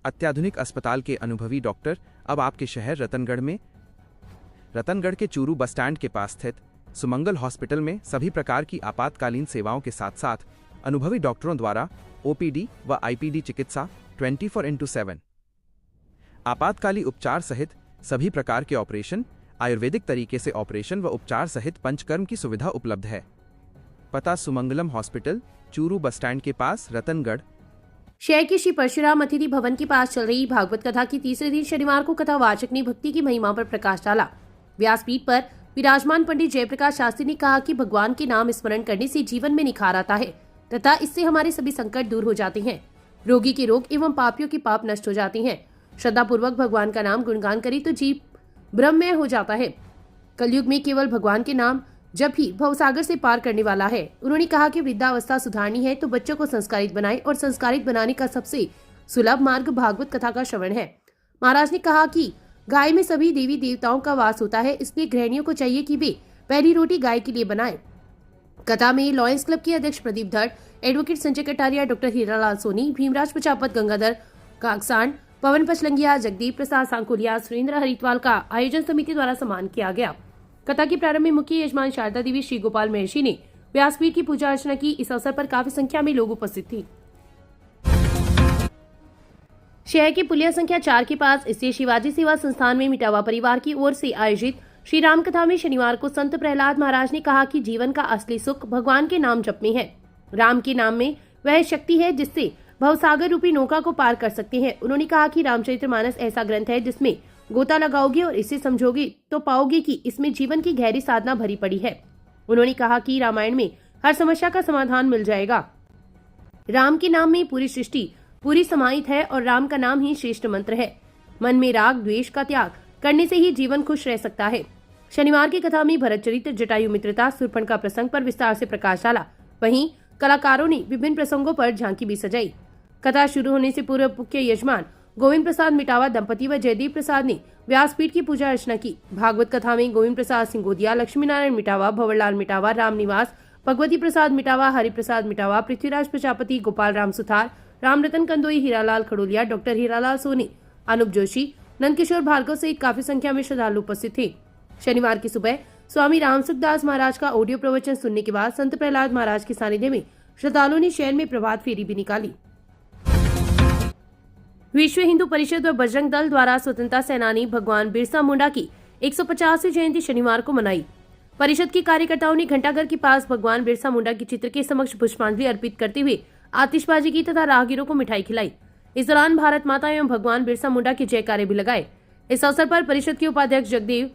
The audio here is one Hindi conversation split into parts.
अत्याधुनिक अस्पताल के अनुभवी डॉक्टर अब आपके शहर रतनगढ़ के चूरू बस स्टैंड के पास स्थित सुमंगल हॉस्पिटल में सभी प्रकार की आपातकालीन सेवाओं के साथ साथ अनुभवी डॉक्टरों द्वारा ओपीडी व आईपीडी चिकित्सा 24x7, आपातकालीन उपचार सहित सभी प्रकार के ऑपरेशन, आयुर्वेदिक तरीके से ऑपरेशन व उपचार सहित पंचकर्म की सुविधा उपलब्ध है। पता Sumangalam hospital, Churu bus stand के पास, रतनगढ़। शहर के श्री परशुराम अतिथि भवन के पास चल रही भागवत कथा की तीसरे दिन शनिवार को कथावाचक ने भक्ति की महिमा पर प्रकाश डाला। व्यासपीठ पर विराजमान पंडित जयप्रकाश शास्त्री ने कहा कि भगवान के नाम स्मरण करने से जीवन में निखार आता है तथा इससे हमारे सभी संकट दूर हो जाते हैं, रोगी के रोग एवं पापियों के पाप नष्ट हो जाते हैं। श्रद्धा पूर्वक भगवान का नाम गुणगान करे तो जीव ब्रह्ममय हो जाता है। कलयुग में केवल भगवान के नाम जब ही भवसागर से पार करने वाला है। उन्होंने कहा कि वृद्धावस्था सुधारनी है तो बच्चों को संस्कारित बनाए और संस्कारित बनाने का सबसे सुलभ मार्ग भागवत कथा का श्रवण है। महाराज ने कहा कि गाय में सभी देवी देवताओं का वास होता है, इसलिए गृहिणियों को चाहिए कि वे पहली रोटी गाय के लिए बनाएं। कथा में लॉयंस क्लब के अध्यक्ष प्रदीप धड़, एडवोकेट संजय कटारिया, डॉक्टर हीरालाल सोनी, भीमराज प्रजापत, गंगाधर काकसांड, पवन पचलंगिया, जगदीप प्रसाद सांकोलिया, सुरेंद्र हरिद्वाल का आयोजन समिति द्वारा सम्मान किया गया। कथा के प्रारंभ में मुख्य यजमान शारदा देवी श्री गोपाल महर्षि ने व्यासपीठ की पूजा अर्चना की। इस अवसर पर काफी संख्या में लोग उपस्थित थे। शहर के पुलिया संख्या 4 के पास स्थित शिवाजी सेवा संस्थान में मिटावा परिवार की ओर से आयोजित श्री राम कथा में शनिवार को संत प्रहलाद महाराज ने कहा कि जीवन का असली सुख भगवान के नाम जप में है। राम के नाम में वह शक्ति है जिससे भवसागर रूपी नौका को पार कर सकते हैं। उन्होंने कहा कि रामचरितमानस ऐसा ग्रंथ है जिसमें गोता लगाओगे और इसे समझोगे तो पाओगे कि इसमें जीवन की गहरी साधना भरी पड़ी है। उन्होंने कहा कि रामायण में हर समस्या का समाधान मिल जाएगा। राम के नाम में पूरी सृष्टि पूरी समाहित है और राम का नाम ही श्रेष्ठ मंत्र है। मन में राग द्वेष का त्याग करने से ही जीवन खुश रह सकता है। शनिवार की कथा में भरत चरित्र, जटायु मित्रता, शूर्पणखा प्रसंग पर विस्तार से प्रकाश डाला। वहीं कलाकारों ने विभिन्न प्रसंगों पर झांकी भी सजाई। कथा शुरू होने से पूर्व मुख्य यजमान गोविंद प्रसाद मिटावा दंपति व जयदीप प्रसाद ने व्यासपीठ की पूजा अर्चना की। भागवत कथा में गोविंद प्रसाद सिंगोदिया, लक्ष्मी नारायण मिटावा, भंवरलाल मिटावा, राम निवास, भगवती प्रसाद मिटावा, हरि प्रसाद मिटावा, पृथ्वीराज प्रजापति, गोपाल राम सुथार, राम रतन कंदोई, हीरालाल खड़ोलिया, डॉक्टर हीरालाल सोनी, अनुप जोशी, नंदकिशोर भार्गव सहित काफी संख्या में श्रद्धालु उपस्थित थे। शनिवार की सुबह स्वामी रामसुखदास महाराज का ऑडियो प्रवचन सुनने के बाद संत प्रहलाद महाराज के सानिध्य में श्रद्धालुओं ने शहर में प्रभात फेरी भी निकाली। विश्व हिंदू परिषद व बजरंग दल द्वारा स्वतंत्रता सेनानी भगवान बिरसा मुंडा की 150वीं जयंती शनिवार को मनाई। परिषद के कार्यकर्ताओं ने घंटाघर के पास भगवान बिरसा मुंडा के चित्र के समक्ष पुष्पांजलि अर्पित करते हुए आतिशबाजी की तथा राहगीरों को मिठाई खिलाई। इस दौरान भारत माता एवं भगवान बिरसा मुंडा के जयकारे भी लगाए। इस अवसर पर परिषद के उपाध्यक्ष जगदेव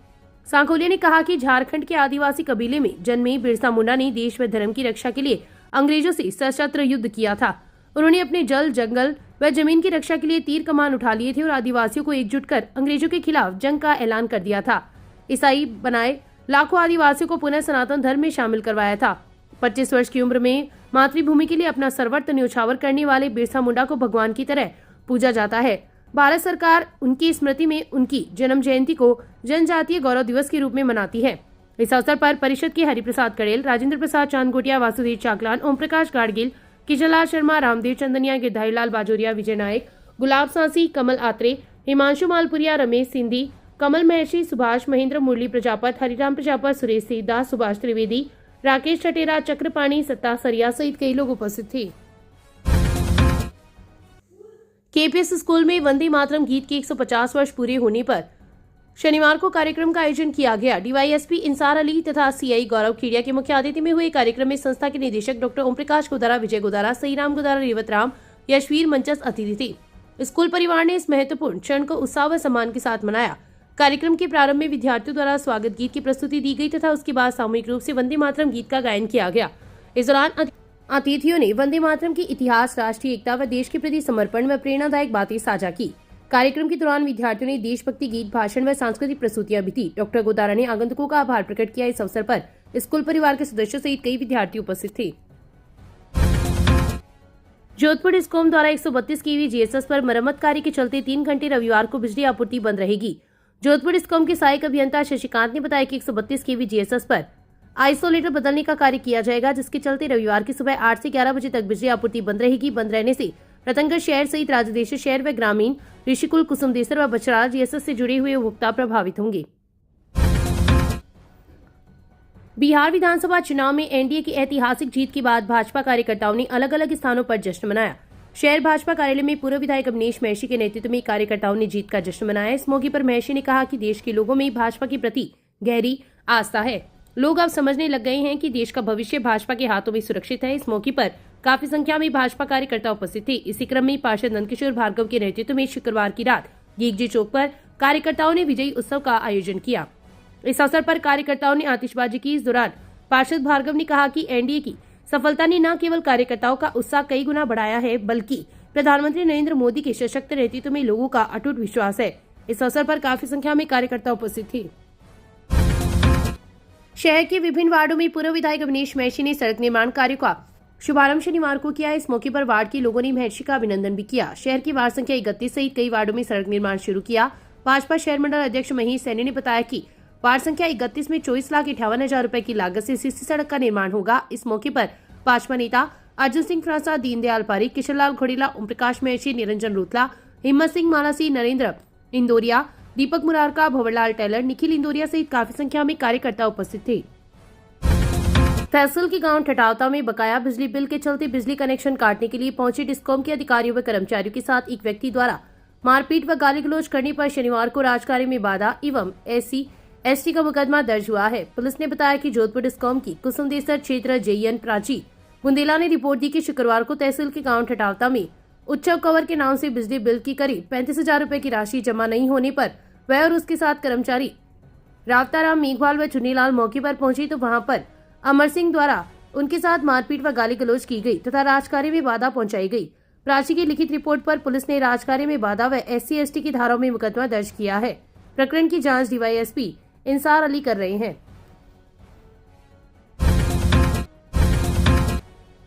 सांकोलिया ने कहा कि झारखंड के आदिवासी कबीले में जन्मे बिरसा मुंडा ने देश व धर्म की रक्षा के लिए अंग्रेजों से सशस्त्र युद्ध किया था। उन्होंने अपने जल, जंगल व जमीन की रक्षा के लिए तीर कमान उठा लिए थे और आदिवासियों को एकजुट कर अंग्रेजों के खिलाफ जंग का ऐलान कर दिया था। ईसाई बनाए लाखों आदिवासियों को पुनः सनातन धर्म में शामिल करवाया था। 25 वर्ष की उम्र में मातृभूमि के लिए अपना सर्वस्व न्यौछावर करने वाले बिरसा मुंडा को भगवान की तरह पूजा जाता है। भारत सरकार उनकी स्मृति में उनकी जन्म जयंती को जनजातीय गौरव दिवस के रूप में मनाती है। इस अवसर पर परिषद के हरिप्रसाद कड़ेल, राजेंद्र प्रसाद चांदगोटिया, वासुदेव चाकलान, ओम प्रकाश गाडगिल, किशनलाल शर्मा, रामदेव चंदनिया, गिरधारीलाल बाजोरिया, विजय नायक, गुलाब सांसी, कमल आत्रे, हिमांशु मालपुरिया, रमेश सिंधी, कमल महर्षि, सुभाष, महेंद्र मुरली प्रजापत, हरिराम प्रजापत, सुरेश सीदास, सुभाष त्रिवेदी, राकेश चटेरा, चक्रपाणी, सत्ता सरिया सहित कई लोग उपस्थित थे। केपीएस स्कूल में वंदे मातरम गीत के 150 वर्ष पूरे होने पर शनिवार को कार्यक्रम का आयोजन किया गया। डीवाईएसपी इंसार अली तथा सीआई गौरव खेड़िया के मुख्य अतिथि में हुए कार्यक्रम में संस्था के निदेशक डॉक्टर ओम प्रकाश गोदारा, विजय गोदारा, सईराम गोदारा, रेवत राम, यशवीर मंचस्थ अतिथि थे। स्कूल परिवार ने इस महत्वपूर्ण क्षण को उत्साह व सम्मान के साथ मनाया। कार्यक्रम के प्रारंभ में विद्यार्थियों द्वारा स्वागत गीत की प्रस्तुति दी गई तथा उसके बाद सामूहिक रूप से वंदे मातरम गीत का गायन किया गया। इस दौरान अतिथियों ने वंदे मातरम की इतिहास, राष्ट्रीय एकता व देश के प्रति समर्पण व प्रेरणादायक बातें साझा की। कार्यक्रम के दौरान विद्यार्थियों ने देशभक्ति गीत, भाषण व सांस्कृतिक प्रस्तुतियां भी दी। डॉक्टर गोदारा ने आगंतुकों का आभार प्रकट किया। इस अवसर पर स्कूल परिवार के सदस्यों सहित कई विद्यार्थी उपस्थित थे। जोधपुर डिस्कॉम द्वारा 132 केवी जीएसएस पर मरम्मत कार्य के चलते 3 घंटे रविवार को बिजली आपूर्ति बंद रहेगी। जोधपुर डिस्कॉम के सहायक अभियंता शशिकांत ने बताया कि 132 केवी जीएसएस पर आइसोलेटर बदलने का कार्य किया जाएगा, जिसके चलते रविवार की सुबह 8 से 11 बजे तक बिजली आपूर्ति बंद रहेगी। बंद रहने से रतनगढ़ शहर सहित राजदेश्वर शहर व ग्रामीण ऋषिकुल, कुसुमदेसर व बछरार जीएसएस से जुड़े हुए उपभोक्ता प्रभावित होंगे। बिहार विधानसभा चुनाव में एनडीए की ऐतिहासिक जीत के बाद भाजपा कार्यकर्ताओं ने अलग अलग स्थानों पर जश्न मनाया। शहर भाजपा कार्यालय में पूर्व विधायक अवनीश महर्षि के नेतृत्व में कार्यकर्ताओं ने जीत का जश्न मनाया। इस मौके पर महर्षि ने कहा कि देश के लोगों में भाजपा के प्रति गहरी आस्था है। लोग अब समझने लग गए हैं कि देश का भविष्य भाजपा के हाथों में सुरक्षित है। इस मौके पर काफी संख्या में भाजपा कार्यकर्ता उपस्थित थे। इसी क्रम में पार्षद नंदकिशोर भार्गव के नेतृत्व में शुक्रवार की रात गीगजी चौक पर कार्यकर्ताओं ने विजयी उत्सव का आयोजन किया। इस अवसर पर कार्यकर्ताओं ने आतिशबाजी की। इस दौरान पार्षद भार्गव ने कहा कि एनडीए की सफलता ने न केवल कार्यकर्ताओं का उत्साह कई गुना बढ़ाया है, बल्कि प्रधानमंत्री नरेंद्र मोदी के सशक्त नेतृत्व में लोगों का अटूट विश्वास है। इस अवसर पर काफी संख्या में कार्यकर्ता उपस्थित थे। शहर के विभिन्न वार्डों में पूर्व विधायक अवनीश महर्षि ने सड़क निर्माण कार्य का शुभारंभ शनिवार को किया। इस मौके पर वार्ड के लोगों ने महर्षि का अभिनंदन भी किया। शहर की वार्ड संख्या 31 सहित कई वार्डों में सड़क निर्माण शुरू किया। भाजपा शहर मंडल अध्यक्ष महेश सैनी ने बताया कि वार्ड संख्या 31 में 24,58,000 रुपए की लागत से सीसी सड़क का निर्माण होगा। इस मौके पर भाजपा नेता अर्जुन सिंह फ्रांसा, दीनदयाल पारिक, किशनलाल घोड़ीला, ओम प्रकाश महर्षि, निरंजन रूतला, हिम्मत सिंह मालासी, नरेंद्र इंदौरिया, दीपक मुरारका, भंवरलाल टेलर, निखिल इंदौरिया सहित काफी संख्या में कार्यकर्ता उपस्थित थे। तहसील के गांव ठटावता में बकाया बिजली बिल के चलते बिजली कनेक्शन काटने के लिए पहुंचे डिस्कॉम के अधिकारियों व कर्मचारियों के साथ एक व्यक्ति द्वारा मारपीट व गाली गलौज करने पर शनिवार को राजकार्य में बाधा एवं SC/ST का मुकदमा दर्ज हुआ है। पुलिस ने बताया कि जोधपुर डिस्कॉम की कुसुमदेसर क्षेत्र JN प्राची बुंदेला ने रिपोर्ट दी कि शुक्रवार को तहसील के गांव ठटावता में उत्सव कवर के नाम से बिजली बिल की करीब 35,000 रुपए की राशि जमा नहीं होने पर वह और उसके साथ कर्मचारी रावताराम, मेघवाल व चुन्नीलाल मौके पर पहुंचे तो वहां पर अमर सिंह द्वारा उनके साथ मारपीट व गाली गलौज की गई तथा राजकार्य में बाधा पहुंचाई गई। प्राची की लिखित रिपोर्ट पर पुलिस ने राजकार्य में बाधा व SC/ST की धाराओं में मुकदमा दर्ज किया है। प्रकरण की जांच DYSP इंसार अली कर रहे हैं।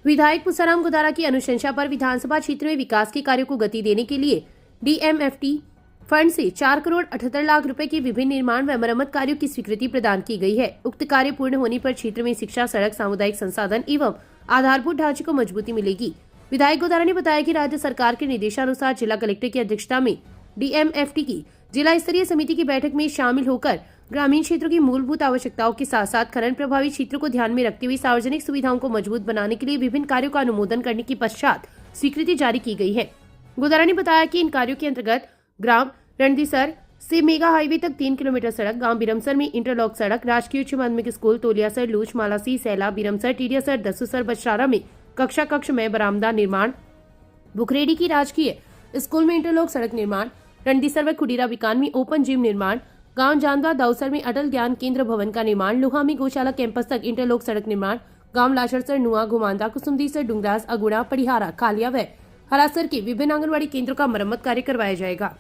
विधायक पुष्पाराम गुदारा की अनुशंसा पर विधानसभा क्षेत्र में विकास के कार्यों को गति देने के लिए DMFT फंड से 4 करोड़ 78 लाख रुपए के विभिन्न निर्माण व मरम्मत कार्यों की स्वीकृति प्रदान की गई है। उक्त कार्य पूर्ण होने पर क्षेत्र में शिक्षा, सड़क, सामुदायिक संसाधन एवं आधारभूत ढांचे को मजबूती मिलेगी। विधायक गुदारा ने बताया कि राज्य सरकार के निर्देशानुसार जिला कलेक्टर की अध्यक्षता में DMFT की जिला स्तरीय समिति की बैठक में शामिल होकर ग्रामीण क्षेत्रों की मूलभूत आवश्यकताओं के साथ साथ खनन प्रभावित क्षेत्रों को ध्यान में रखते हुए सार्वजनिक सुविधाओं को मजबूत बनाने के लिए विभिन्न कार्यों का अनुमोदन करने के पश्चात स्वीकृति जारी की गई है। गुदारा ने बताया कि इन कार्यों के अंतर्गत ग्राम रणदीसर से मेगा हाईवे तक 3 किलोमीटर सड़क, गांव बिरमसर में इंटरलॉक सड़क, राजकीय उच्च माध्यमिक स्कूल तोलियासर, लूच, मालासी, सैला, बिरमसर, टीडियासर, दसूसर, बछरारा में कक्ष में बरामदा निर्माण, बुखरेडी की राजकीय स्कूल में इंटरलॉक सड़क निर्माण, रणदीसर व खुडीरा बिकान में ओपन जिम निर्माण, गांव जानवा दाऊसर में अटल ज्ञान केंद्र भवन का निर्माण, लोहा में गौशाला कैंपस तक इंटरलॉक सड़क निर्माण, गांव लाशरसर, नुआ, घुमांदा, कुसुमदीसर, डुंगरास, अगुड़ा, पड़िहारा, कालिया व हरासर के विभिन्न आंगनबाड़ी केंद्रों का मरम्मत कार्य करवाया जाएगा।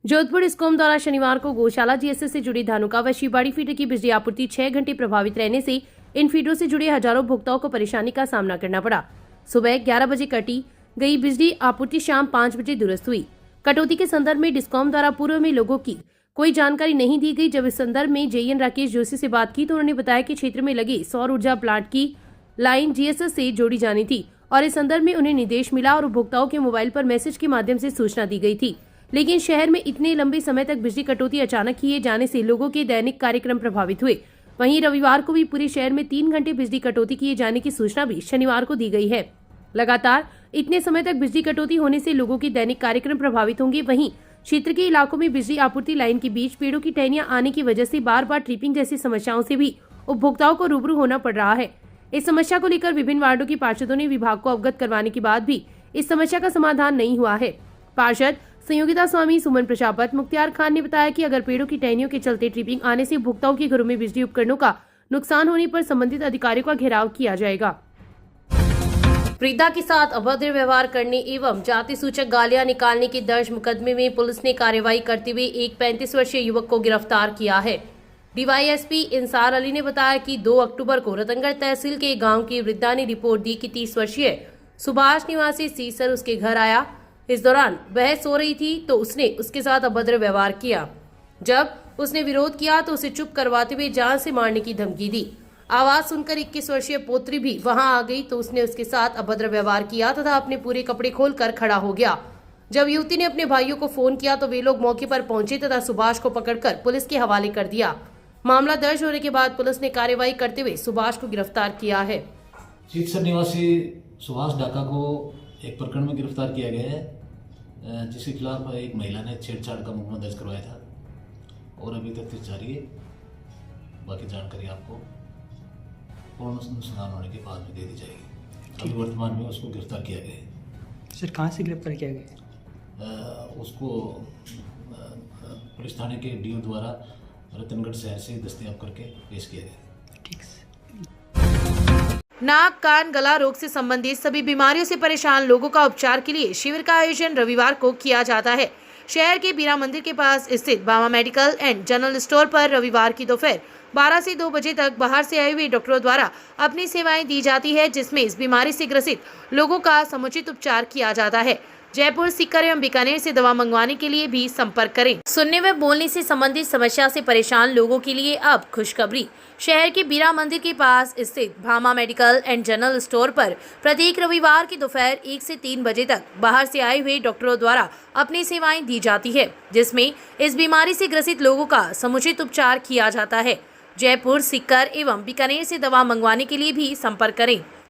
जोधपुर डिस्कॉम द्वारा शनिवार को गौशाला GSS से जुड़ी धानुका व शिवबाड़ी फीडर की बिजली आपूर्ति 6 घंटे प्रभावित रहने से इन फीडरों से जुड़े हजारों उपभोक्ताओं को परेशानी का सामना करना पड़ा। सुबह 11 बजे कटी गई बिजली आपूर्ति शाम 5 बजे दुरुस्त हुई। कटौती के संदर्भ में डिस्कॉम द्वारा पूर्व में लोगों की कोई जानकारी नहीं दी गई। जब इस संदर्भ में JN राकेश जोशी से बात की तो उन्होंने बताया कि क्षेत्र में लगे सौर ऊर्जा प्लांट की लाइन GSS से जोड़ी जानी थी और इस संदर्भ में उन्हें निर्देश मिला और उपभोक्ताओं के मोबाइल पर मैसेज के माध्यम से सूचना दी गई थी। लेकिन शहर में इतने लंबे समय तक बिजली कटौती अचानक किए जाने से लोगों के दैनिक कार्यक्रम प्रभावित हुए। वहीं रविवार को भी पूरे शहर में 3 घंटे बिजली कटौती किए जाने की सूचना भी शनिवार को दी गई है। लगातार इतने समय तक बिजली कटौती होने से लोगों के दैनिक कार्यक्रम प्रभावित होंगे। वहीं क्षेत्र के इलाकों में बिजली आपूर्ति लाइन के बीच पेड़ों की टहनियां आने की वजह से बार बार ट्रिपिंग जैसी समस्याओं से भी उपभोक्ताओं को रूबरू होना पड़ रहा है। इस समस्या को लेकर विभिन्न वार्डों के पार्षदों ने विभाग को अवगत करवाने के बाद भी इस समस्या का समाधान नहीं हुआ है। पार्षद संयोगिता स्वामी, सुमन प्रजापत, मुख्तियार खान ने बताया कि अगर पेड़ों की टहनियों के चलते ट्रिपिंग आने से उपभोक्ताओं के घरों में बिजली उपकरणों का नुकसान होने पर संबंधित अधिकारियों का घेराव किया जाएगा। वृद्धा के साथ अभद्र व्यवहार करने एवं जाति सूचक गालियां निकालने के दर्ज मुकदमे में पुलिस ने कार्रवाई करते हुए एक 35 वर्षीय युवक को गिरफ्तार किया है। DYSP इंसार अली ने बताया कि 2 अक्टूबर को रतनगढ़ तहसील के गांव की वृद्धा ने रिपोर्ट दी कि 30 वर्षीय सुभाष निवासी सीसर उसके घर आया। इस दौरान वह सो रही थी तो उसने उसके साथ अभद्र व्यवहार किया। जब उसने विरोध किया तो उसे चुप करवाते हुए जान से मारने की धमकी दी। आवाज सुनकर 21 वर्षीय पोत्री भी वहां आ गई तो उसने उसके साथ अभद्र व्यवहार किया तथा अपने पूरे कपड़े खोलकर खड़ा हो गया। जब युवती ने अपने भाइयों को फोन किया तो वे लोग मौके पर पहुंचे तथा सुभाष को पकड़कर पुलिस के हवाले कर दिया। मामला दर्ज होने के बाद पुलिस ने कार्रवाई करते हुए सुभाष को गिरफ्तार किया है। चीतसर निवासी सुभाष डाका को एक प्रकरण में गिरफ्तार किया गया है, जिसके खिलाफ एक महिला ने छेड़छाड़ का मुकदमा दर्ज करवाया था और अभी तक तफ्तीश जारी है। बाकी जानकारी आपको पूर्ण अनुसंधान होने के बाद में दे दी जाएगी। अभी वर्तमान में उसको गिरफ्तार किया गया है। सर कहाँ से गिरफ्तार किया गया? उसको पुलिस थाने के डीओ द्वारा रतनगढ़ शहर से दस्तयाब करके पेश किया गया। ठीक है। नाक, कान, गला रोग से संबंधित सभी बीमारियों से परेशान लोगों का उपचार के लिए शिविर का आयोजन रविवार को किया जाता है। शहर के बीरा मंदिर के पास स्थित Bhama medical and general store पर रविवार की दोपहर 12 से 2 बजे तक बाहर से आए हुए डॉक्टरों द्वारा अपनी सेवाएं दी जाती है, जिसमें इस बीमारी से ग्रसित लोगों का समुचित उपचार किया जाता है। जयपुर, सीकर एवं बीकानेर से दवा मंगवाने के लिए भी संपर्क करें। सुनने व बोलने से संबंधित समस्या से परेशान लोगों के लिए अब खुशखबरी। शहर के बीरा मंदिर के पास स्थित Bhama medical and general store पर प्रत्येक रविवार की दोपहर 1 से 3 बजे तक बाहर से आए हुए डॉक्टरों द्वारा अपनी सेवाएं दी जाती है, जिसमें इस बीमारी से ग्रसित लोगों का समुचित उपचार किया जाता है। जयपुर, सीकर एवं बीकानेर से दवा मंगवाने के लिए भी संपर्क करें।